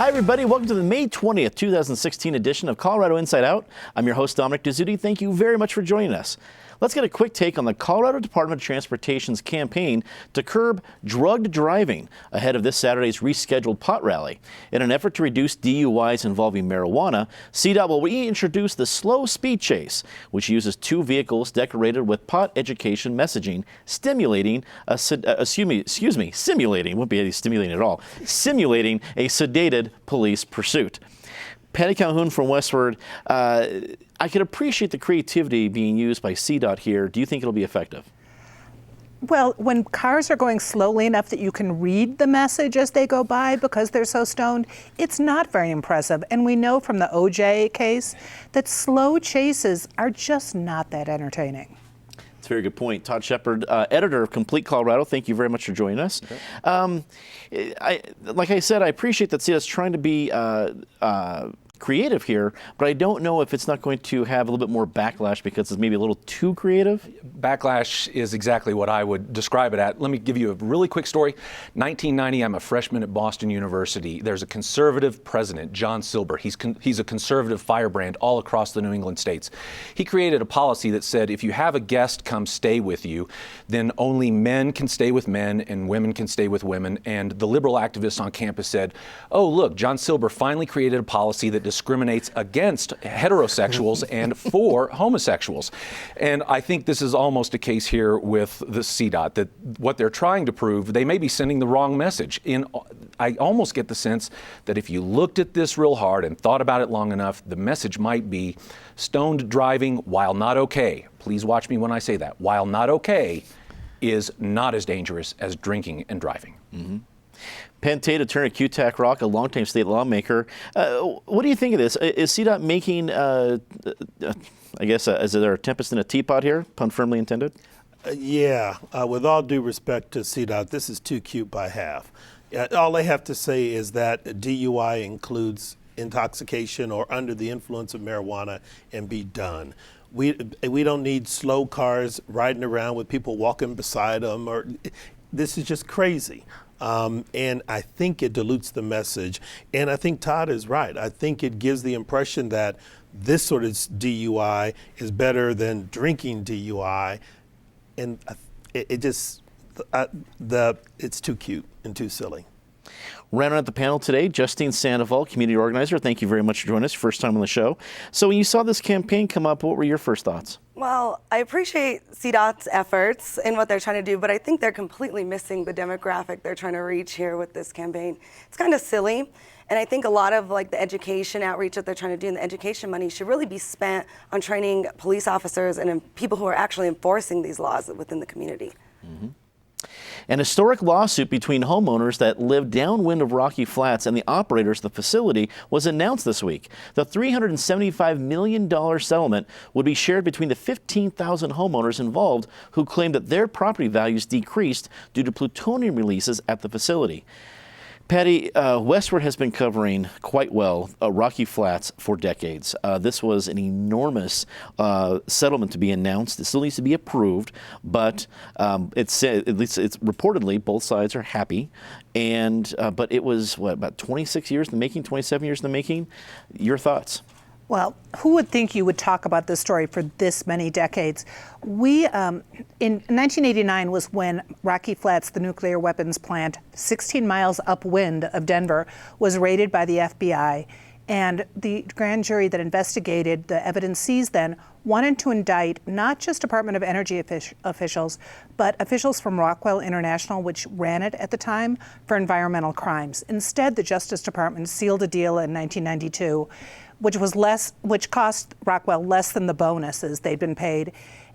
Hi, everybody. Welcome to the May 20th, 2016 edition of Colorado Inside Out. I'm your host, Dominic Dezzutti. Thank you very much for joining us. Let's get a quick take on the Colorado Department of Transportation's campaign to curb drugged driving ahead of this Saturday's rescheduled pot rally. In an effort to reduce DUIs involving marijuana, CDOT will reintroduce the slow speed chase, which uses two vehicles decorated with pot education messaging, simulating a sedated police pursuit. Patty Calhoun from Westward, I can appreciate the creativity being used by CDOT here. Do you think it'll be effective? Well, when cars are going slowly enough that you can read the message as they go by because they're so stoned, it's not very impressive. And we know from the OJ case that slow chases are just not that entertaining. That's a very good point. Todd Shepard, editor of Complete Colorado, thank you very much for joining us. Okay. Like I said, I appreciate that CDOT's trying to be creative here, but I don't know if it's not going to have a little bit more backlash because it's maybe a little too creative. Backlash is exactly what I would describe it at. Let me give you a really quick story. 1990, I'm a freshman at Boston University. There's a conservative president, John Silber. He's a conservative firebrand all across the New England states. He created a policy that said if you have a guest come stay with you, then only men can stay with men and women can stay with women. And the liberal activists on campus said, oh, look, John Silber finally created a policy that discriminates against heterosexuals and for homosexuals. And I think this is almost a case here with the CDOT, that what they're trying to prove, they may be sending the wrong message. I almost get the sense that if you looked at this real hard and thought about it long enough, the message might be stoned driving, while not okay. Please watch me when I say that. While not okay is not as dangerous as drinking and driving. Mm-hmm. Penn Tate, attorney at QTAC Rock, a longtime state lawmaker. What do you think of this? Is CDOT making, is there a tempest in a teapot here, pun firmly intended? Yeah, with all due respect to CDOT, this is too cute by half. All they have to say is that DUI includes intoxication or under the influence of marijuana and be done. We don't need slow cars riding around with people walking beside them. This is just crazy. And I think it dilutes the message. And I think Todd is right. I think it gives the impression that this sort of DUI is better than drinking DUI. And it's too cute and too silly. Rounding out the panel today, Justine Sandoval, community organizer. Thank you very much for joining us. First time on the show. So when you saw this campaign come up, what were your first thoughts? Well, I appreciate CDOT's efforts in what they're trying to do, but I think they're completely missing the demographic they're trying to reach here with this campaign. It's kind of silly. And I think a lot of the education outreach that they're trying to do and the education money should really be spent on training police officers and people who are actually enforcing these laws within the community. Mm-hmm. An historic lawsuit between homeowners that live downwind of Rocky Flats and the operators of the facility was announced this week. The $375 million settlement would be shared between the 15,000 homeowners involved who claim that their property values decreased due to plutonium releases at the facility. Patty, Westward has been covering quite well Rocky Flats for decades. This was an enormous settlement to be announced. It still needs to be approved, but at least it's reportedly both sides are happy. And but it was about 26 years in the making, 27 years in the making. Your thoughts? Well, who would think you would talk about this story for this many decades? In 1989 was when Rocky Flats, the nuclear weapons plant, 16 miles upwind of Denver, was raided by the FBI. And the grand jury that investigated the evidence seized then wanted to indict not just Department of Energy officials, but officials from Rockwell International, which ran it at the time, for environmental crimes. Instead, the Justice Department sealed a deal in 1992, which cost Rockwell less than the bonuses they'd been paid.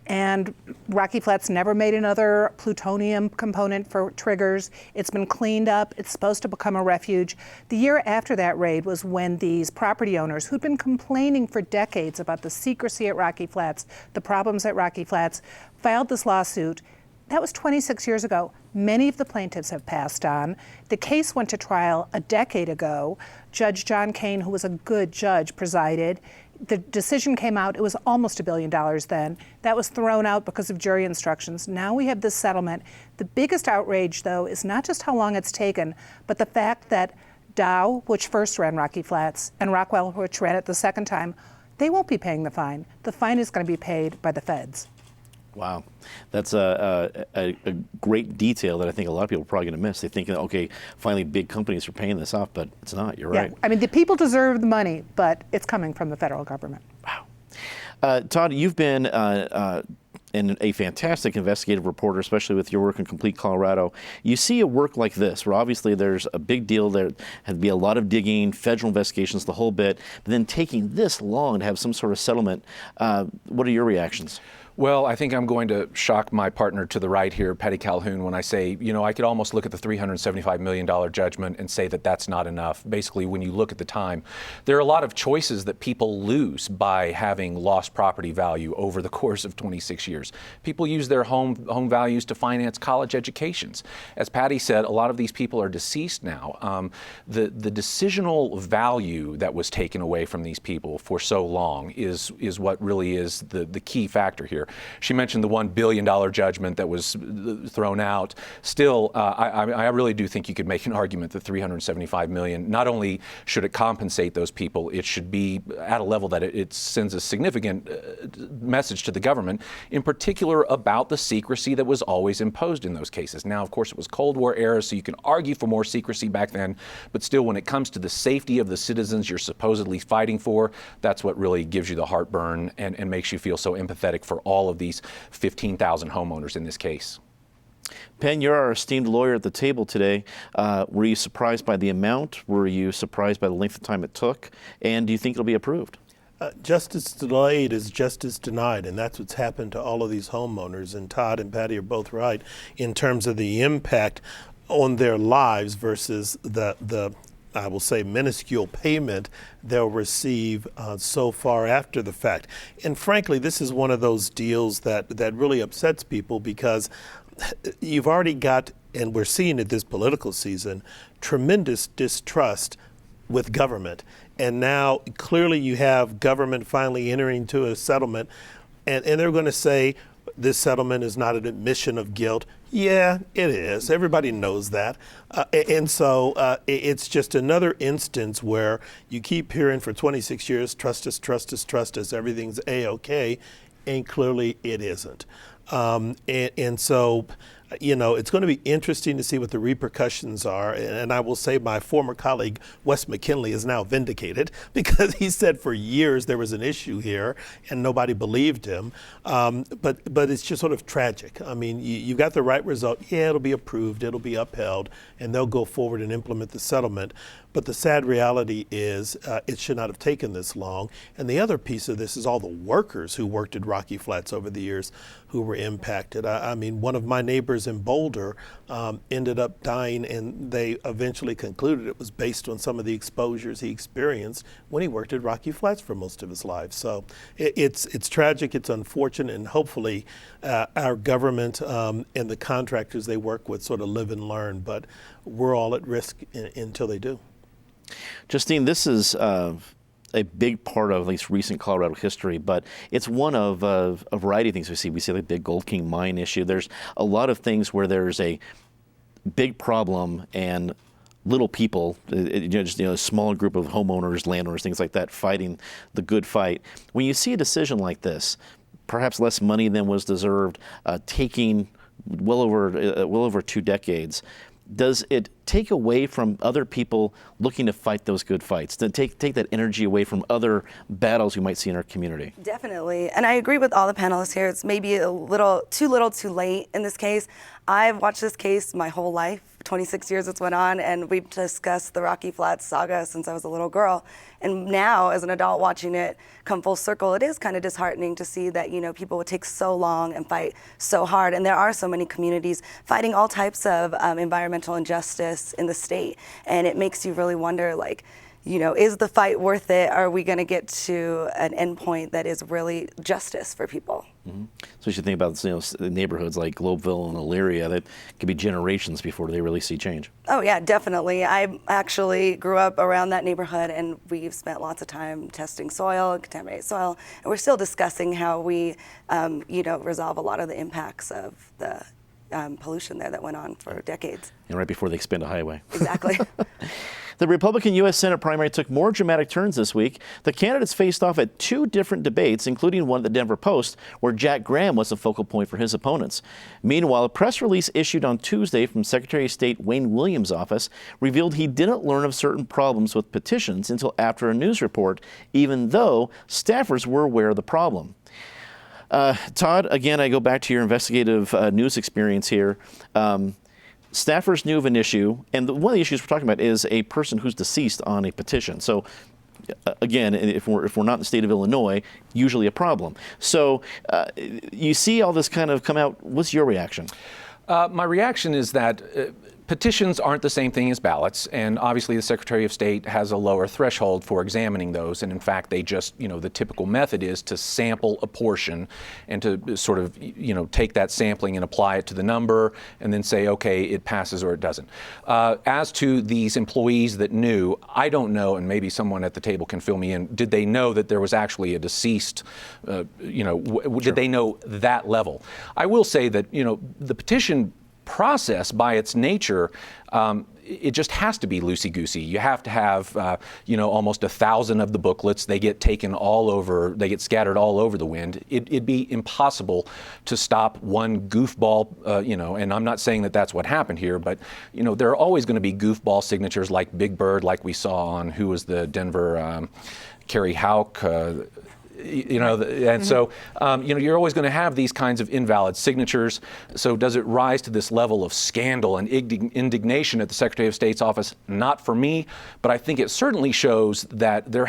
And Rocky Flats never made another plutonium component for triggers. It's been cleaned up. It's supposed to become a refuge. The year after that raid was when these property owners, who'd been complaining for decades about the secrecy at Rocky Flats, the problems at Rocky Flats, filed this lawsuit. That was 26 years ago. Many of the plaintiffs have passed on. The case went to trial a decade ago. Judge John Kane, who was a good judge, presided. The decision came out, it was almost $1 billion then. That was thrown out because of jury instructions. Now we have this settlement. The biggest outrage, though, is not just how long it's taken, but the fact that Dow, which first ran Rocky Flats, and Rockwell, which ran it the second time, they won't be paying the fine. The fine is going to be paid by the feds. Wow, that's a great detail that I think a lot of people are probably going to miss. They think, okay, finally big companies are paying this off, but it's not. You're right. I mean, the people deserve the money, but it's coming from the federal government. Wow. Todd, you've been a fantastic investigative reporter, especially with your work in Complete Colorado. You see a work like this, where obviously there's a big deal, there had to be a lot of digging, federal investigations, the whole bit, but then taking this long to have some sort of settlement. What are your reactions? Well, I think I'm going to shock my partner to the right here, Patty Calhoun, when I say, you know, I could almost look at the $375 million judgment and say that that's not enough. Basically, when you look at the time, there are a lot of choices that people lose by having lost property value over the course of 26 years. People use their home values to finance college educations. As Patty said, a lot of these people are deceased now. The decisional value that was taken away from these people for so long is what really is the key factor here. She mentioned the $1 billion judgment that was thrown out. Still, I really do think you could make an argument that $375 million, not only should it compensate those people, it should be at a level that it sends a significant message to the government, in particular about the secrecy that was always imposed in those cases. Now, of course, it was Cold War era, so you can argue for more secrecy back then, but still, when it comes to the safety of the citizens you're supposedly fighting for, that's what really gives you the heartburn and makes you feel so empathetic for all of these 15,000 homeowners in this case. Penn, you're our esteemed lawyer at the table today. Were you surprised by the amount? Were you surprised by the length of time it took? And do you think it'll be approved? Justice delayed is justice denied, and that's what's happened to all of these homeowners. And Todd and Patty are both right in terms of the impact on their lives versus the I will say, minuscule payment they'll receive so far after the fact. And frankly, this is one of those deals that really upsets people because you've already got, and we're seeing it this political season, tremendous distrust with government. And now clearly you have government finally entering into a settlement, and they're going to say, this settlement is not an admission of guilt. Yeah, it is. Everybody knows that. And so it's just another instance where you keep hearing for 26 years, trust us, trust us, trust us, everything's A-OK, and clearly it isn't. And so, you know, it's going to be interesting to see what the repercussions are. And I will say my former colleague, Wes McKinley, is now vindicated because he said for years there was an issue here and nobody believed him. But it's just sort of tragic. I mean, you got the right result. Yeah, it'll be approved, it'll be upheld, and they'll go forward and implement the settlement. But the sad reality is it should not have taken this long. And the other piece of this is all the workers who worked at Rocky Flats over the years who were impacted. I mean, one of my neighbors in Boulder ended up dying, and they eventually concluded it was based on some of the exposures he experienced when he worked at Rocky Flats for most of his life. So it's tragic, it's unfortunate, and hopefully our government and the contractors they work with sort of live and learn, but we're all at risk until they do. Justine, this is a big part of at least recent Colorado history, but it's one of a variety of things we see. We see the big Gold King mine issue. There's a lot of things where there's a big problem and little people, just a smaller group of homeowners, landowners, things like that, fighting the good fight. When you see a decision like this, perhaps less money than was deserved, taking well over 2 decades, does it take away from other people looking to fight those good fights, to take that energy away from other battles we might see in our community? Definitely. And I agree with all the panelists here. It's maybe too little too late in this case. I've watched this case my whole life, 26 years it's went on, and we've discussed the Rocky Flats saga since I was a little girl. And now, as an adult watching it come full circle, it is kind of disheartening to see that, people would take so long and fight so hard. And there are so many communities fighting all types of environmental injustice in the state. And it makes you really wonder, is the fight worth it? Are we going to get to an endpoint that is really justice for people? Mm-hmm. So you should think about neighborhoods like Globeville and Elyria that could be generations before they really see change. Oh yeah, definitely. I actually grew up around that neighborhood, and we've spent lots of time testing soil, contaminated soil, and we're still discussing how we, resolve a lot of the impacts of the pollution there that went on for decades. And right before they expand a highway. Exactly. The Republican U.S. Senate primary took more dramatic turns this week. The candidates faced off at 2 different debates, including one at the Denver Post, where Jack Graham was the focal point for his opponents. Meanwhile, a press release issued on Tuesday from Secretary of State Wayne Williams' office revealed he didn't learn of certain problems with petitions until after a news report, even though staffers were aware of the problem. Todd, again, I go back to your investigative news experience here. Staffers knew of an issue, and one of the issues we're talking about is a person who's deceased on a petition. So, again, if we're not in the state of Illinois, usually a problem. So, you see all this kind of come out. What's your reaction? My reaction is that petitions aren't the same thing as ballots, and obviously the Secretary of State has a lower threshold for examining those, and in fact they just, the typical method is to sample a portion and to sort of, take that sampling and apply it to the number and then say, okay, it passes or it doesn't. As to these employees that knew, I don't know, and maybe someone at the table can fill me in, did they know that there was actually a deceased, did they know that level? I will say that, the petition process by its nature, it just has to be loosey-goosey. You have to have, almost 1,000 of the booklets. They get taken all over, they get scattered all over the wind. It'd be impossible to stop one goofball, and I'm not saying that that's what happened here, but, there are always going to be goofball signatures like Big Bird, like we saw on who was the Denver, Carrie Houck, and so, you're always going to have these kinds of invalid signatures. So does it rise to this level of scandal and indignation at the Secretary of State's office? Not for me, but I think it certainly shows that there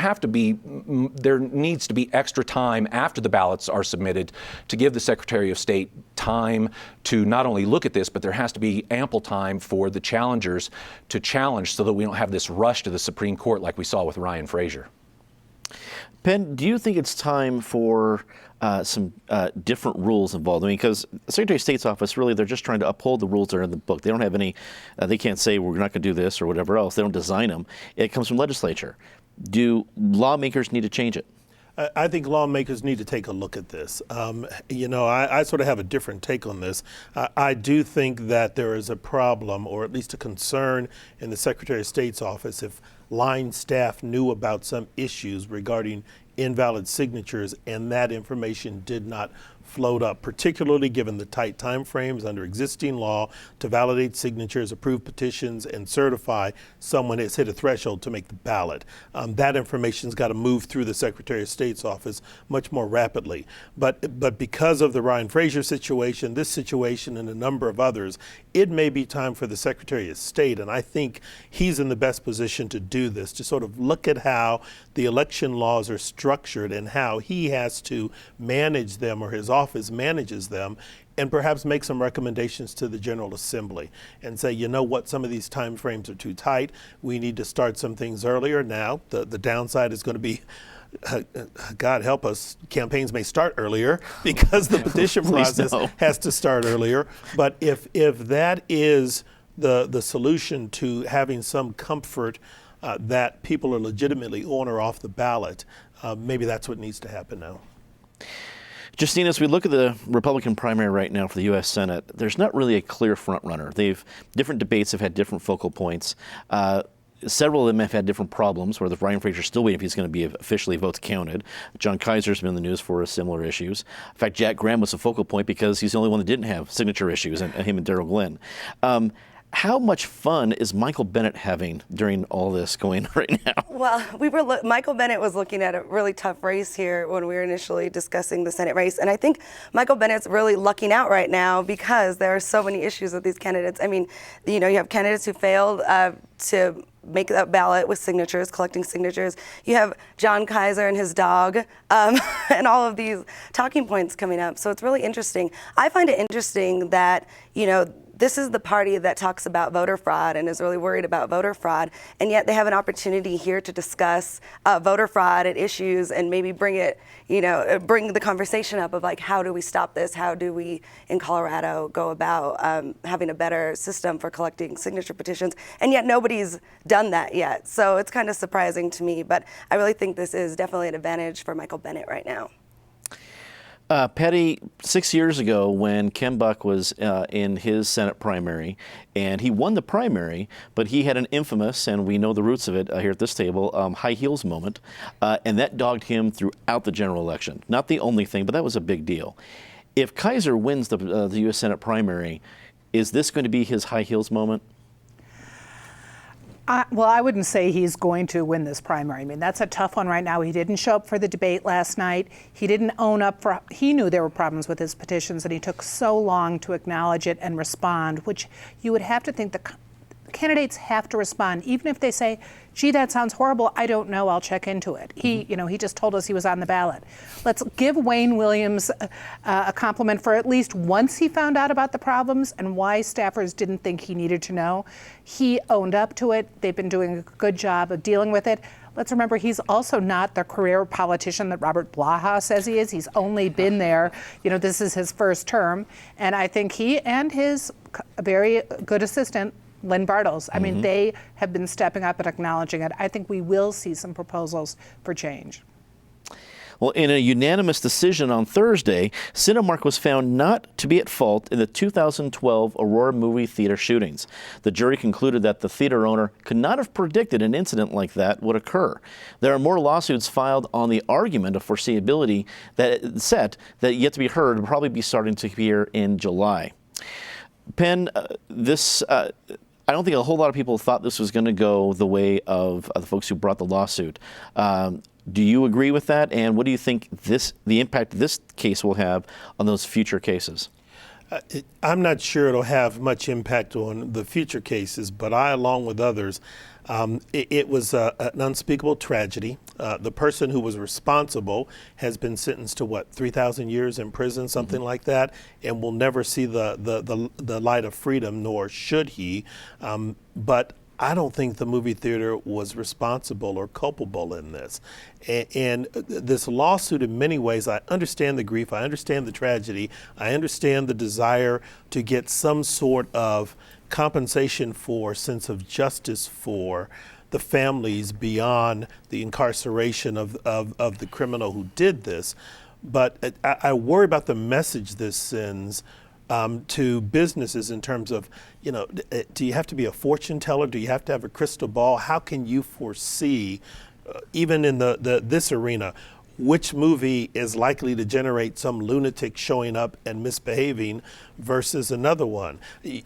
needs to be extra time after the ballots are submitted to give the Secretary of State time to not only look at this, but there has to be ample time for the challengers to challenge so that we don't have this rush to the Supreme Court like we saw with Ryan Frazier. Penn, do you think it's time for some different rules involved? I mean, because the Secretary of State's office, really, they're just trying to uphold the rules that are in the book. They don't have any, they can't say we're not going to do this or whatever else. They don't design them. It comes from legislature. Do lawmakers need to change it? I think lawmakers need to take a look at this. I sort of have a different take on this. I do think that there is a problem, or at least a concern, in the Secretary of State's office if line staff knew about some issues regarding invalid signatures and that information did not float up, particularly given the tight time frames under existing law to validate signatures, approve petitions, and certify someone has hit a threshold to make the ballot. That information's got to move through the Secretary of State's office much more rapidly. But because of the Ryan Frazier situation, this situation, and a number of others, it may be time for the Secretary of State, and I think he's in the best position to do this, to sort of look at how the election laws are structured and how he has to manage them, or his office manages them, and perhaps make some recommendations to the General Assembly and say, you know what, some of these time frames are too tight. We need to start some things earlier. Now, the downside is going to be, God help us, campaigns may start earlier because the petition process has to start earlier. But if that is the solution to having some comfort that people are legitimately on or off the ballot, maybe that's what needs to happen now. Justine, as we look at the Republican primary right now for the U.S. Senate, there's not really a clear front runner. Different debates have had different focal points. Several of them have had different problems, where the Ryan Frazier still waiting if he's going to be officially votes counted. John Kaiser's been in the news for similar issues. In fact, Jack Graham was a focal point because he's the only one that didn't have signature issues, and him and Darrell Glenn. How much fun is Michael Bennett having during all this going on right now? Well, Michael Bennett was looking at a really tough race here when we were initially discussing the Senate race. And I think Michael Bennett's really lucking out right now because there are so many issues with these candidates. I mean, you have candidates who failed to make that ballot with signatures, collecting signatures. You have John Kaiser and his dog, and all of these talking points coming up. So it's really interesting. I find it interesting that, this is the party that talks about voter fraud and is really worried about voter fraud, and yet they have an opportunity here to discuss voter fraud and issues and maybe bring the conversation up of like, how do we stop this? How do we in Colorado go about having a better system for collecting signature petitions? And yet nobody's done that yet. So it's kind of surprising to me, but I really think this is definitely an advantage for Michael Bennett right now. Patty, 6 years ago when Ken Buck was in his Senate primary, and he won the primary, but he had an infamous, and we know the roots of it here at this table, high heels moment, and that dogged him throughout the general election. Not the only thing, but that was a big deal. If Kaiser wins the U.S. Senate primary, is this going to be his high heels moment? Well, I wouldn't say he's going to win this primary. I mean, that's a tough one right now. He didn't show up for the debate last night. He didn't own up he knew there were problems with his petitions, and he took so long to acknowledge it and respond, which you would have to think the candidates have to respond, even if they say, gee, that sounds horrible. I don't know. I'll check into it. He just told us he was on the ballot. Let's give Wayne Williams a compliment for at least once he found out about the problems and why staffers didn't think he needed to know. He owned up to it. They've been doing a good job of dealing with it. Let's remember, he's also not the career politician that Robert Blaha says he is. He's only been there, this is his first term. And I think he and his very good assistant, Lynn Bartles. I mean, they have been stepping up and acknowledging it. I think we will see some proposals for change. Well, in a unanimous decision on Thursday, Cinemark was found not to be at fault in the 2012 Aurora movie theater shootings. The jury concluded that the theater owner could not have predicted an incident like that would occur. There are more lawsuits filed on the argument of foreseeability that yet to be heard, will probably be starting to hear in July. Penn, I don't think a whole lot of people thought this was going to go the way of the folks who brought the lawsuit. Do you agree with that? And what do you think the impact this case will have on those future cases? I'm not sure it'll have much impact on the future cases, but I, along with others, it was an unspeakable tragedy. The person who was responsible has been sentenced to 3,000 years in prison, something like that, and will never see the light of freedom, nor should he. But I don't think the movie theater was responsible or culpable in this. And this lawsuit, in many ways, I understand the grief, I understand the tragedy, I understand the desire to get some sort of compensation for, sense of justice for the families beyond the incarceration of the criminal who did this. But I worry about the message this sends to businesses in terms of, do you have to be a fortune teller? Do you have to have a crystal ball? How can you foresee, even in this arena, which movie is likely to generate some lunatic showing up and misbehaving versus another one?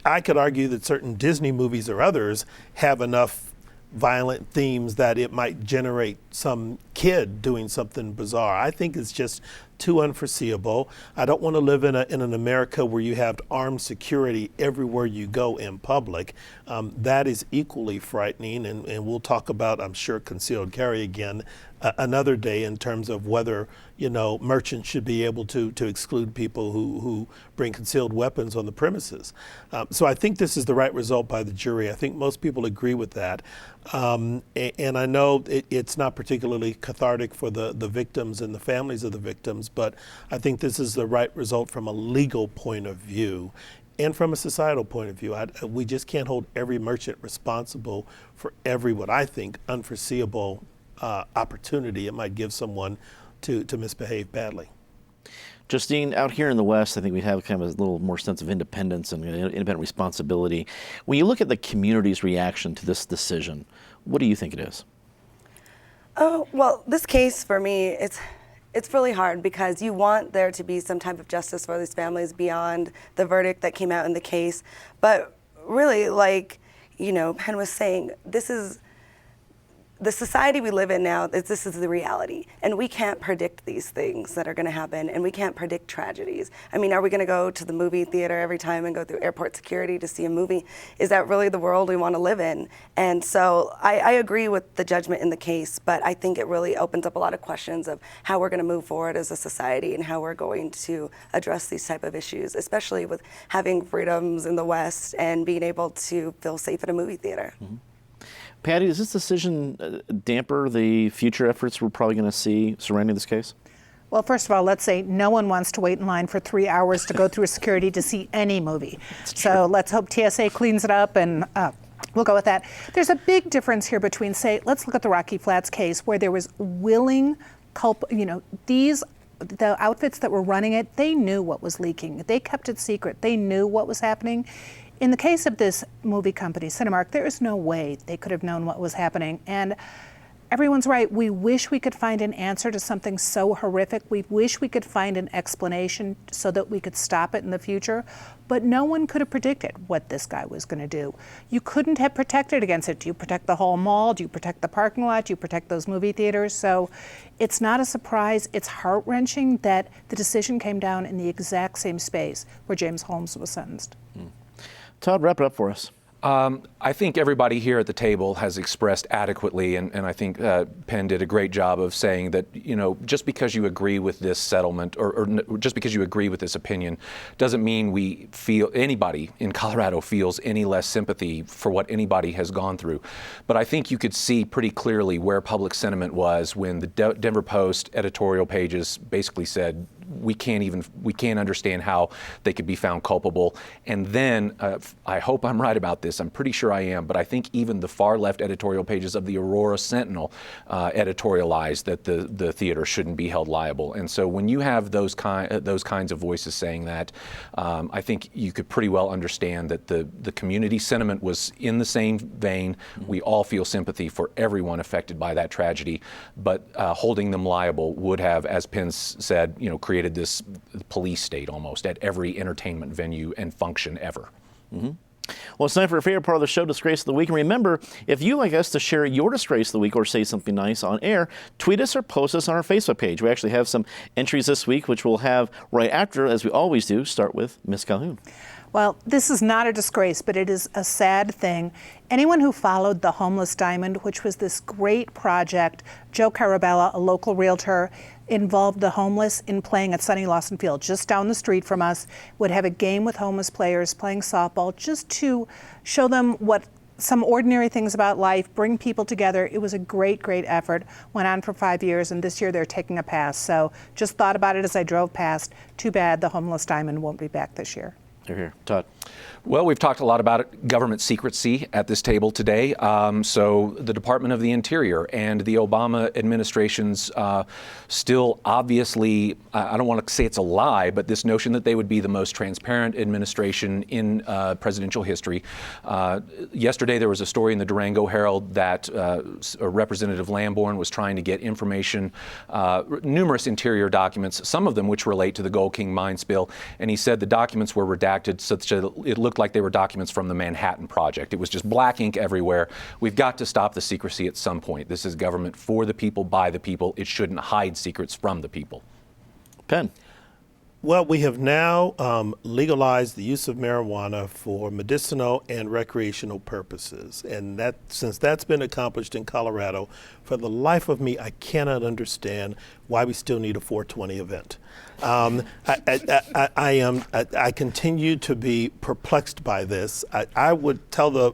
I could argue that certain Disney movies or others have enough violent themes that it might generate some kid doing something bizarre. I think it's just too unforeseeable. I don't want to live in an America where you have armed security everywhere you go in public. That is equally frightening, and we'll talk about, I'm sure, concealed carry again another day in terms of whether merchants should be able to exclude people who bring concealed weapons on the premises. So I think this is the right result by the jury. I think most people agree with that. And I know it's not particularly cathartic for the victims and the families of the victims, but I think this is the right result from a legal point of view. And from a societal point of view, we just can't hold every merchant responsible for every, what I think, unforeseeable opportunity it might give someone to misbehave badly. Justine, out here in the West, I think we have kind of a little more sense of independence and independent responsibility. When you look at the community's reaction to this decision, what do you think it is? Oh, well, this case for me, it's really hard because you want there to be some type of justice for these families beyond the verdict that came out in the case. But really, like, Penn was saying, this is the society we live in now. This is the reality, and we can't predict these things that are going to happen, and we can't predict tragedies. I mean, are we going to go to the movie theater every time and go through airport security to see a movie? Is that really the world we want to live in? And so I agree with the judgment in the case, but I think it really opens up a lot of questions of how we're going to move forward as a society and how we're going to address these type of issues, especially with having freedoms in the West and being able to feel safe at a movie theater. Mm-hmm. Patty, does this decision damper the future efforts we're probably going to see surrounding this case? Well, first of all, let's say no one wants to wait in line for 3 hours to go through security to see any movie. So let's hope TSA cleans it up, and we'll go with that. There's a big difference here between, say, let's look at the Rocky Flats case where there was willing the outfits that were running it, they knew what was leaking. They kept it secret. They knew what was happening. In the case of this movie company, Cinemark, there is no way they could have known what was happening. And everyone's right. We wish we could find an answer to something so horrific. We wish we could find an explanation so that we could stop it in the future. But no one could have predicted what this guy was going to do. You couldn't have protected against it. Do you protect the whole mall? Do you protect the parking lot? Do you protect those movie theaters? So it's not a surprise. It's heart-wrenching that the decision came down in the exact same space where James Holmes was sentenced. Todd, wrap it up for us. I think everybody here at the table has expressed adequately, and I think Penn did a great job of saying that, just because you agree with this settlement or just because you agree with this opinion doesn't mean anybody in Colorado feels any less sympathy for what anybody has gone through. But I think you could see pretty clearly where public sentiment was when the Denver Post editorial pages basically said, we can't understand how they could be found culpable. And then, I hope I'm right about this, I'm pretty sure I am, but I think even the far left editorial pages of the Aurora Sentinel editorialized that the theater shouldn't be held liable. And so when you have those kinds of voices saying that, I think you could pretty well understand that the community sentiment was in the same vein. We all feel sympathy for everyone affected by that tragedy, but holding them liable would have, as Penn said, created this police state almost at every entertainment venue and function ever. Mm-hmm. Well, it's time for our favorite part of the show, Disgrace of the Week. And remember, if you'd like us to share your Disgrace of the Week or say something nice on air, tweet us or post us on our Facebook page. We actually have some entries this week, which we'll have right after, as we always do, start with Ms. Calhoun. Well, this is not a disgrace, but it is a sad thing. Anyone who followed the Homeless Diamond, which was this great project, Joe Carabella, a local realtor, involved the homeless in playing at Sunny Lawson Field, just down the street from us, would have a game with homeless players playing softball just to show them what some ordinary things about life, bring people together. It was a great, great effort. Went on for 5 years, and this year they're taking a pass. So just thought about it as I drove past. Too bad the Homeless Diamond won't be back this year. Here. Todd. Well, we've talked a lot about government secrecy at this table today. So the Department of the Interior and the Obama administration's still obviously, I don't want to say it's a lie, but this notion that they would be the most transparent administration in presidential history. Yesterday, there was a story in the Durango Herald that Representative Lamborn was trying to get information, numerous interior documents, some of them which relate to the Gold King mine spill, and he said the documents were redacted such that it looked like they were documents from the Manhattan Project. It was just black ink everywhere. We've got to stop the secrecy at some point. This is government for the people, by the people. It shouldn't hide secrets from the people. Penn. Well, we have now legalized the use of marijuana for medicinal and recreational purposes. And since that's been accomplished in Colorado, for the life of me, I cannot understand why we still need a 420 event. I continue to be perplexed by this. I would tell the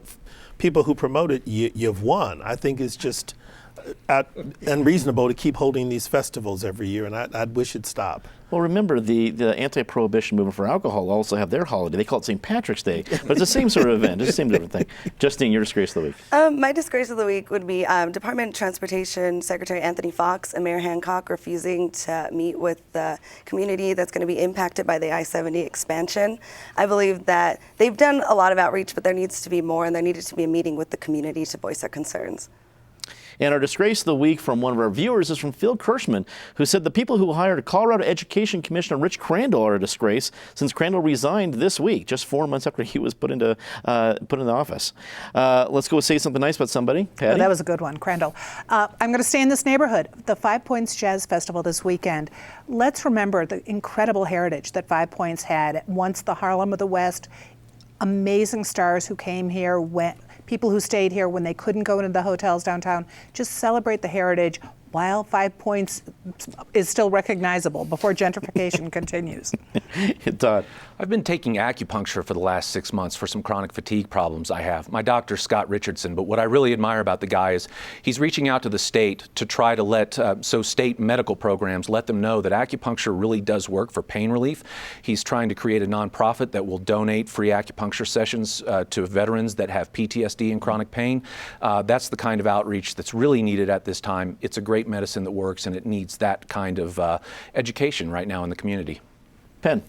people who promote it, you've won. I think it's just unreasonable to keep holding these festivals every year, and I'd wish it'd stop. Well, remember, the anti-prohibition movement for alcohol also have their holiday. They call it St. Patrick's Day, but it's the same sort of event. It's the same different thing. Justine, your Disgrace of the Week. My Disgrace of the Week would be Department of Transportation Secretary Anthony Fox and Mayor Hancock refusing to meet with the community that's going to be impacted by the I-70 expansion. I believe that they've done a lot of outreach, but there needs to be more, and there needed to be a meeting with the community to voice their concerns. And our disgrace of the week from one of our viewers is from Phil Kirschman, who said the people who hired Colorado Education Commissioner Rich Crandall are a disgrace since Crandall resigned this week, just 4 months after he was put into office. Let's go say something nice about somebody. Patty? Oh, that was a good one, Crandall. I'm going to stay in this neighborhood. The Five Points Jazz Festival this weekend. Let's remember the incredible heritage that Five Points had. Once the Harlem of the West, amazing stars who came here, people who stayed here when they couldn't go into the hotels downtown. Just celebrate the heritage while 5 Points is still recognizable before gentrification continues. Todd. I've been taking acupuncture for the last 6 months for some chronic fatigue problems I have. My doctor's Scott Richardson, but what I really admire about the guy is he's reaching out to the state to try to let state medical programs let them know that acupuncture really does work for pain relief. He's trying to create a nonprofit that will donate free acupuncture sessions to veterans that have PTSD and chronic pain. That's the kind of outreach that's really needed at this time. It's a great medicine that works, and it needs that kind of education right now in the community. Penn.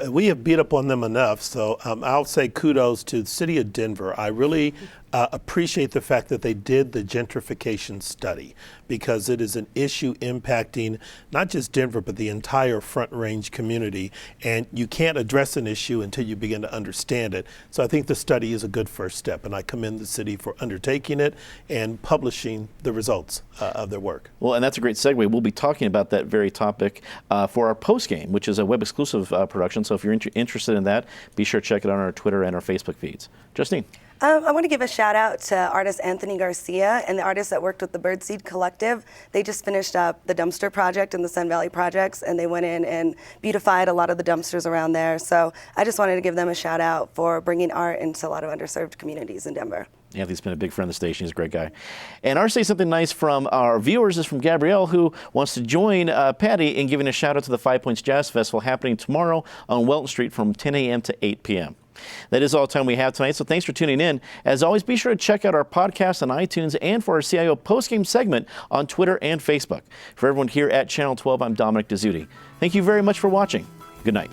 We have beat up on them enough, so I'll say kudos to the city of Denver. I really appreciate the fact that they did the gentrification study, because it is an issue impacting not just Denver, but the entire Front Range community. And you can't address an issue until you begin to understand it. So I think the study is a good first step, and I commend the city for undertaking it and publishing the results of their work. Well, and that's a great segue. We'll be talking about that very topic for our post game, which is a web exclusive production. So if you're interested in that, be sure to check it out on our Twitter and our Facebook feeds. Justine. I want to give a shout out to artist Anthony Garcia and the artists that worked with the Birdseed Collective. They just finished up the dumpster project and the Sun Valley projects, and they went in and beautified a lot of the dumpsters around there. So I just wanted to give them a shout out for bringing art into a lot of underserved communities in Denver. Anthony's been a big friend of the station. He's a great guy. And our Say Something Nice from our viewers is from Gabrielle, who wants to join Patty in giving a shout out to the 5 Points Jazz Festival happening tomorrow on Welton Street from 10 a.m. to 8 p.m. That is all the time we have tonight, so thanks for tuning in. As always, be sure to check out our podcast on iTunes and for our CIO postgame segment on Twitter and Facebook. For everyone here at Channel 12, I'm Dominic Dezzutti. Thank you very much for watching. Good night.